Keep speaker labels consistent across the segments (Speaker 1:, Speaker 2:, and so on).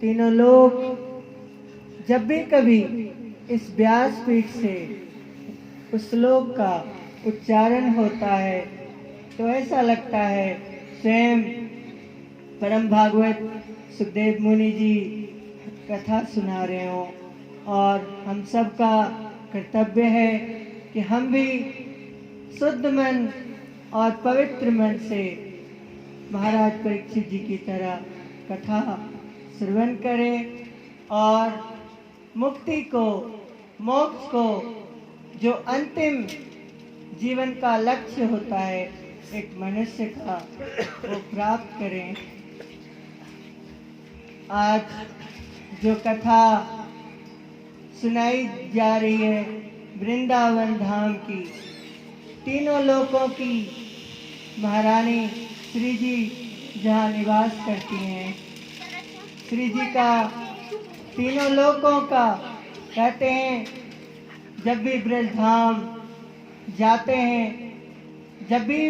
Speaker 1: तीनों लोग जब भी कभी इस व्यासपीठ से उस श्लोक का उच्चारण होता है तो ऐसा लगता है स्वयं परम भागवत सुखदेव मुनि जी कथा सुना रहे हों। और हम सब का कर्तव्य है कि हम भी शुद्ध मन और पवित्र मन से महाराज परीक्षित जी की तरह कथा श्रवण करें और मुक्ति को, मोक्ष को, जो अंतिम जीवन का लक्ष्य होता है एक मनुष्य का, वो प्राप्त करें। आज जो कथा सुनाई जा रही है वृंदावन धाम की, तीनों लोकों की महारानी श्री जी जहाँ निवास करती हैं, श्री जी का तीनों लोकों का कहते हैं जब भी ब्रज धाम जाते हैं, जब भी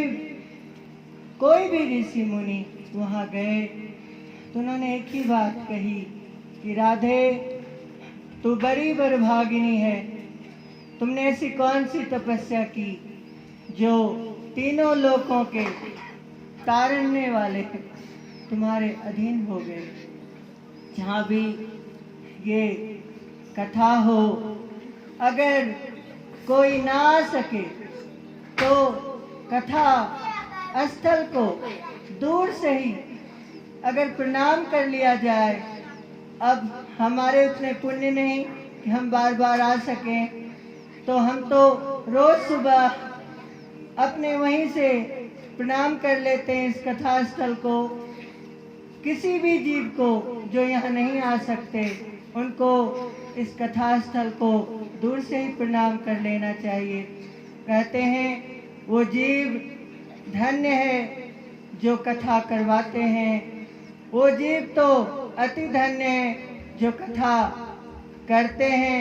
Speaker 1: कोई भी ऋषि मुनि वहाँ गए तो उन्होंने एक ही बात कही कि राधे तू बड़ी बरभागिनी है, तुमने ऐसी कौन सी तपस्या की जो तीनों लोकों के तारने वाले तुम्हारे अधीन हो गए। जहाँ भी ये कथा हो, अगर कोई ना आ सके तो कथा स्थल को दूर से ही अगर प्रणाम कर लिया जाए। अब हमारे उतने पुण्य नहीं कि हम बार बार आ सकें, तो हम तो रोज सुबह अपने वहीं से प्रणाम कर लेते हैं इस कथा स्थल को। किसी भी जीव को जो यहाँ नहीं आ सकते उनको इस कथा स्थल को दूर से ही प्रणाम कर लेना चाहिए। कहते हैं वो जीव धन्य है जो कथा करवाते हैं, वो जीव तो अति धन्य है जो कथा करते हैं,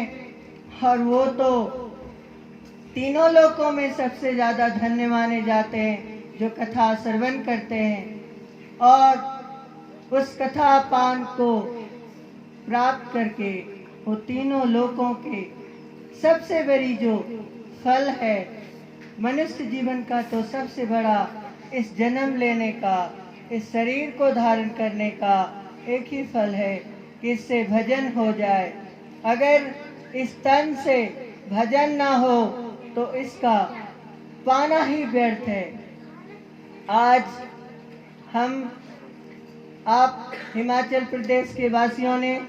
Speaker 1: और वो तो तीनों लोकों में सबसे ज़्यादा धन्य माने जाते हैं जो कथा श्रवण करते हैं और उस कथा पान को प्राप्त करके वो तीनों लोकों के सबसे बड़ी जो फल है मनुष्य जीवन का, तो सबसे बड़ा इस जन्म लेने का, इस शरीर को धारण करने का एक ही फल है कि इससे भजन हो जाए। अगर इस तन से भजन ना हो तो इसका पाना ही व्यर्थ है। आज आप हिमाचल प्रदेश के वासियों ने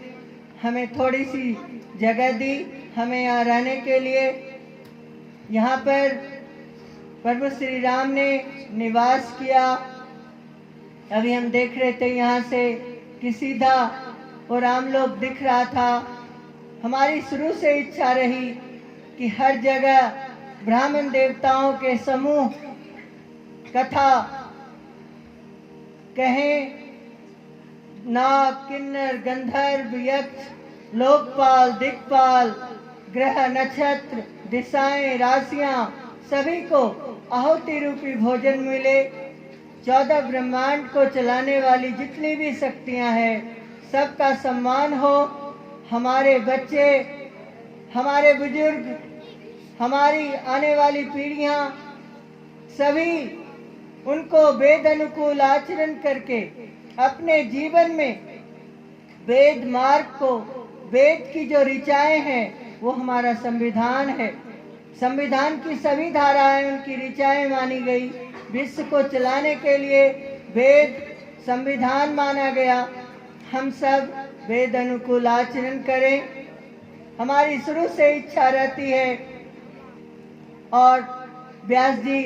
Speaker 1: हमें थोड़ी सी जगह दी हमें यहाँ रहने के लिए। यहाँ पर प्रभु श्री राम ने निवास किया। अभी हम देख रहे थे यहाँ से कि सीधा वो रामलोक दिख रहा था। हमारी शुरू से इच्छा रही कि हर जगह ब्राह्मण देवताओं के समूह कथा कहें, नाग, किन्नर, गंधर्व, यक्ष, लोकपाल, दिक्पाल, ग्रह, नक्षत्र, दिशाएं, राशियां, सभी को आहुति रूपी भोजन मिले। 14 ब्रह्मांड को चलाने वाली जितनी भी शक्तियां हैं सबका सम्मान हो। हमारे बच्चे, हमारे बुजुर्ग, हमारी आने वाली पीढ़ियां सभी उनको वेद अनुकूल आचरण करके अपने जीवन में वेद मार्ग को, वेद की जो ऋचाएं हैं वो हमारा संविधान है। संविधान की सभी धाराएं उनकी ऋचाएं मानी गई। विश्व को चलाने के लिए वेद संविधान माना गया। हम सब वेद अनुकूल आचरण करें। हमारी शुरू से इच्छा रहती है और व्यास जी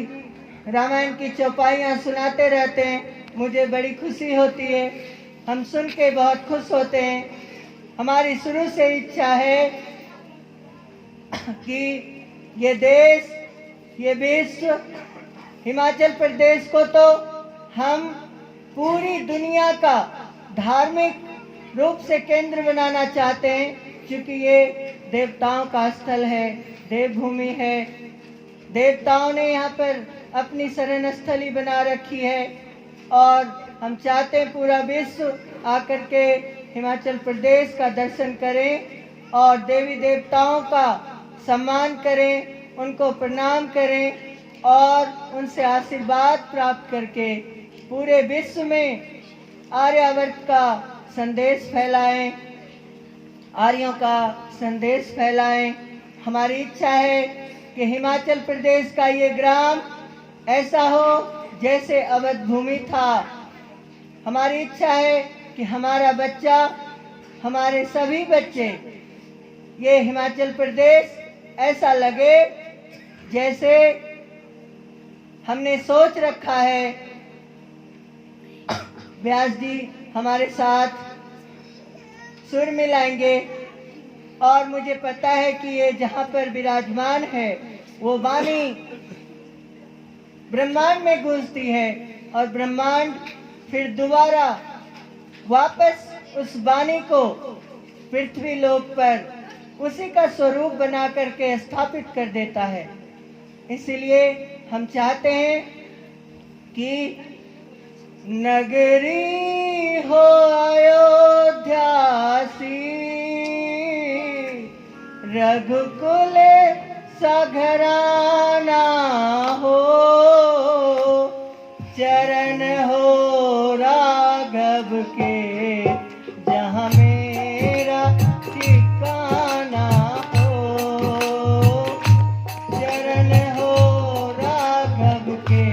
Speaker 1: रामायण की चौपाइयाँ सुनाते रहते हैं, मुझे बड़ी खुशी होती है। हम सुन के बहुत खुश होते हैं। हमारी शुरू से इच्छा है कि ये देश, ये विश्व, हिमाचल प्रदेश को तो हम पूरी दुनिया का धार्मिक रूप से केंद्र बनाना चाहते हैं, क्योंकि ये देवताओं का स्थल है, देवभूमि है। देवताओं ने यहाँ पर अपनी शरण स्थली बना रखी है और हम चाहते हैं पूरा विश्व आकर के हिमाचल प्रदेश का दर्शन करें और देवी देवताओं का सम्मान करें, उनको प्रणाम करें और उनसे आशीर्वाद प्राप्त करके पूरे विश्व में आर्यावर्त का संदेश फैलाएं, आर्यों का संदेश फैलाएं। हमारी इच्छा है कि हिमाचल प्रदेश का ये ग्राम ऐसा हो जैसे अवध भूमि था। हमारी इच्छा है कि हमारा बच्चा, हमारे सभी बच्चे ये हिमाचल प्रदेश ऐसा लगे जैसे हमने सोच रखा है। व्यास जी हमारे साथ सुर मिलाएंगे और मुझे पता है कि ये जहाँ पर विराजमान है वो वाणी ब्रह्मांड में गूंजती है और ब्रह्मांड फिर दोबारा वापस उस वाणी को पृथ्वी लोक पर उसी का स्वरूप बना करके स्थापित कर देता है। इसलिए हम चाहते हैं कि नगरी हो अयोध्या सी, रघुकुल सघराना हो, चरण हो राघव के जहाँ मेरा ठिकाना हो, चरण हो राघव के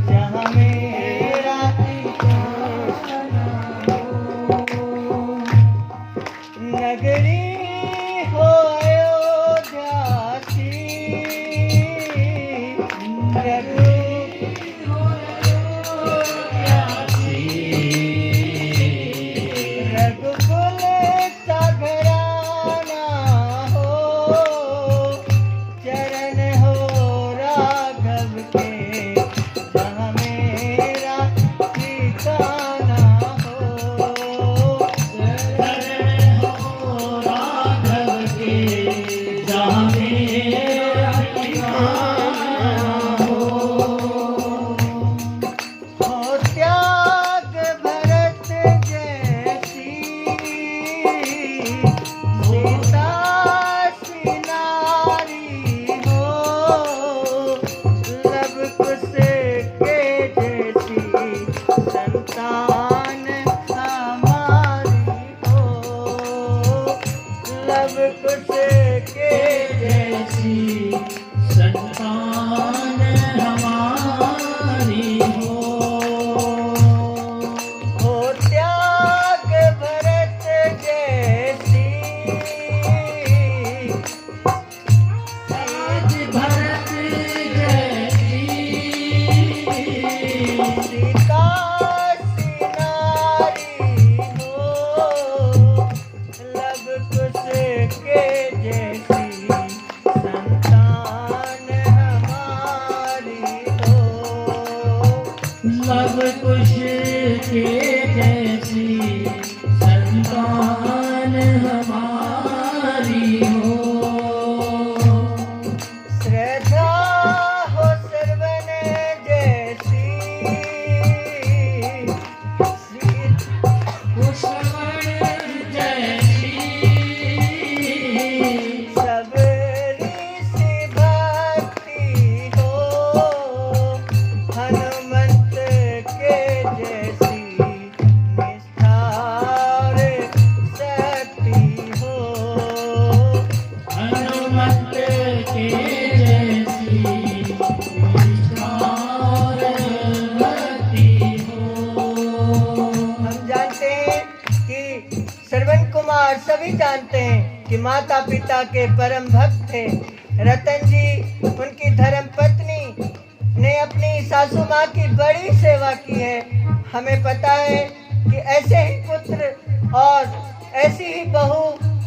Speaker 1: जहाँ मेरा ठिकाना हो। नगरी हो अयोध्या सी, रघुकुल सघराना हो, चरण हो राघव के जहाँ मेरा ठिकाना हो, चरण हो राघव के जहाँ मेरा ठिकाना हो। त्याग भरत जैसी सीता सी नारी हो, लब कुश के जैसी संतान हमारी हो, लब कुश के जैसी संतान हमारी हो। त्याग भरत जैसी, त्याग भरत जैसी सीता सी नारी हो, लब कुश के जैसी संतान हमारी हो, लब कुश के जैसी संतान हमारी हो। श्रद्धा हो श्रवण जैसी, श्रवण जैसी सबरी सी भक्ति हो, हनुमंत के जैसी निष्ठार शक्ति हो, हनुमंत के जैसी निष्ठार भक्ति हो। हम जानते हैं कि श्रवण कुमार सभी जानते हैं कि माता पिता के परम भक्त थे। रतन जी उनकी धर्म पत्नी ने अपनी सासू माँ की बड़ी सेवा की है। हमें पता है कि ऐसे ही पुत्र और ऐसी ही बहू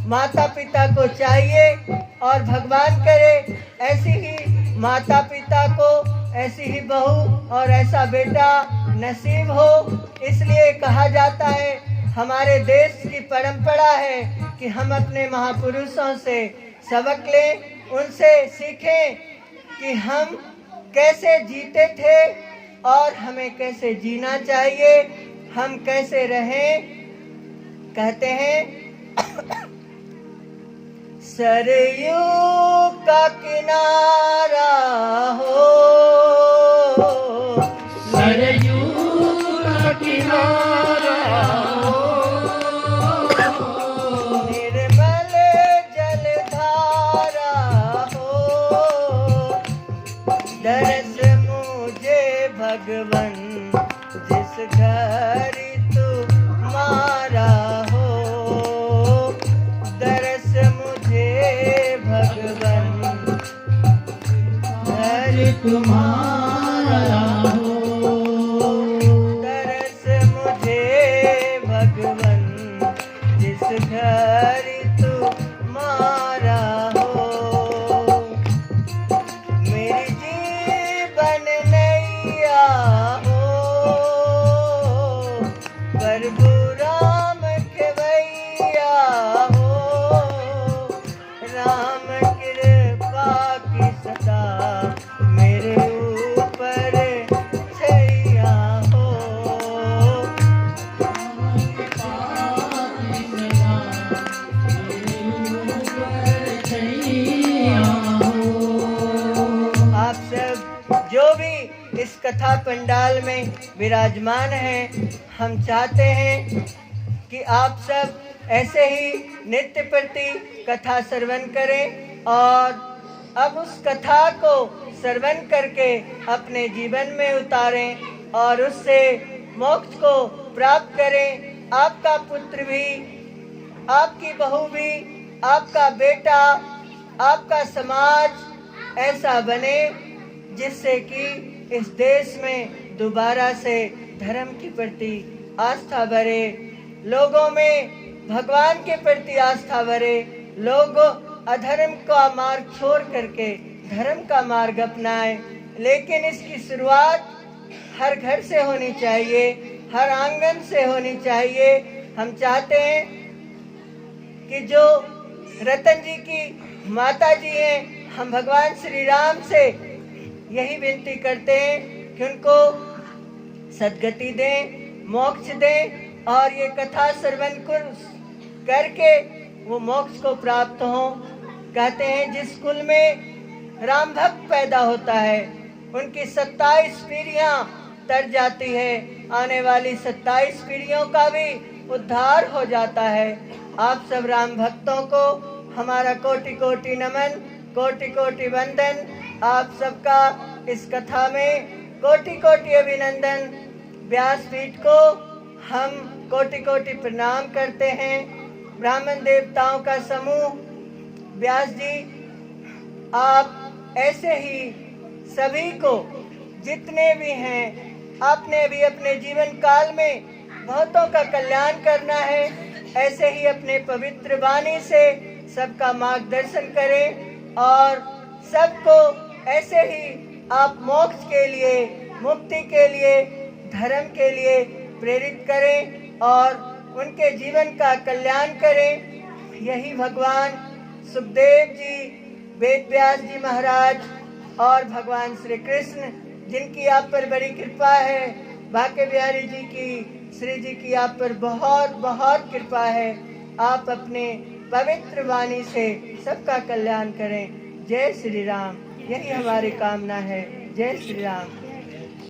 Speaker 1: माता पिता को चाहिए और भगवान करे ऐसी ही माता पिता को ऐसी ही बहू और ऐसा बेटा नसीब हो। इसलिए कहा जाता है, हमारे देश की परंपरा है कि हम अपने महापुरुषों से सबक लें, उनसे सीखें कि हम कैसे जीते थे और हमें कैसे जीना चाहिए, हम कैसे रहें, कहते हैं सरयू का किनारा हो,
Speaker 2: सरयू का किनारा हो,
Speaker 1: निर्मल जलधारा हो, दरस मुझे भगवन जिस घर तुम्हारा हो, दरस मुझे भगवन घर
Speaker 2: तुम्हारा हो,
Speaker 1: दरस मुझे भगवन जिस घर तुम्हारा हो, मेरी जीवन नैया हो, प्रभु राम खेवैया हो, राम कृपा की सदा मेरे ऊपर छैया हो, आप सब जो भी इस कथा पंडाल में विराजमान हैं, हम चाहते हैं कि आप सब ऐसे ही नित्य प्रति कथा श्रवण करें और अब उस कथा को श्रवण करके अपने जीवन में उतारें और उससे मोक्ष को प्राप्त करें। आपका पुत्र भी, आपकी बहू भी, आपका बेटा, आपका समाज ऐसा बने जिससे कि इस देश में दोबारा से धर्म के प्रति आस्था बढ़े, लोगों में भगवान के प्रति आस्था बढ़े, लोग अधर्म का मार्ग छोड़ करके धर्म का मार्ग अपनाएं। लेकिन इसकी शुरुआत हर घर से होनी चाहिए, हर आंगन से होनी चाहिए। हम चाहते हैं कि जो रतन जी की माता जी हैं, हम भगवान श्री राम से यही विनती करते हैं कि उनको सद्गति दें, मोक्ष दें और ये कथा श्रवण करके वो मोक्ष को प्राप्त हो। कहते हैं जिस कुल में राम भक्त पैदा होता है उनकी 27 पीढ़ियां तर जाती है, आने वाली 27 पीढ़ियों का भी उद्धार हो जाता है। आप सब राम भक्तों को हमारा कोटि कोटि नमन, कोटि कोटि वंदन। आप सबका इस कथा में कोटि कोटि अभिनंदन। व्यासपीठ को हम कोटि कोटि प्रणाम करते हैं। ब्राह्मण देवताओं का समूह, व्यास जी आप ऐसे ही सभी को जितने भी हैं, आपने भी अपने जीवन काल में बहुतों का कल्याण करना है। ऐसे ही अपने पवित्र वाणी से सबका मार्गदर्शन करें और सबको ऐसे ही आप मोक्ष के लिए, मुक्ति के लिए, धर्म के लिए प्रेरित करें और उनके जीवन का कल्याण करें। यही भगवान सुखदेव जी, वेद व्यास जी महाराज और भगवान श्री कृष्ण जिनकी आप पर बड़ी कृपा है, बांके बिहारी जी की, श्री जी की आप पर बहुत बहुत कृपा है। आप अपने पवित्र वाणी से सबका कल्याण करें। जय श्री राम, यही हमारी कामना है। जय श्री राम।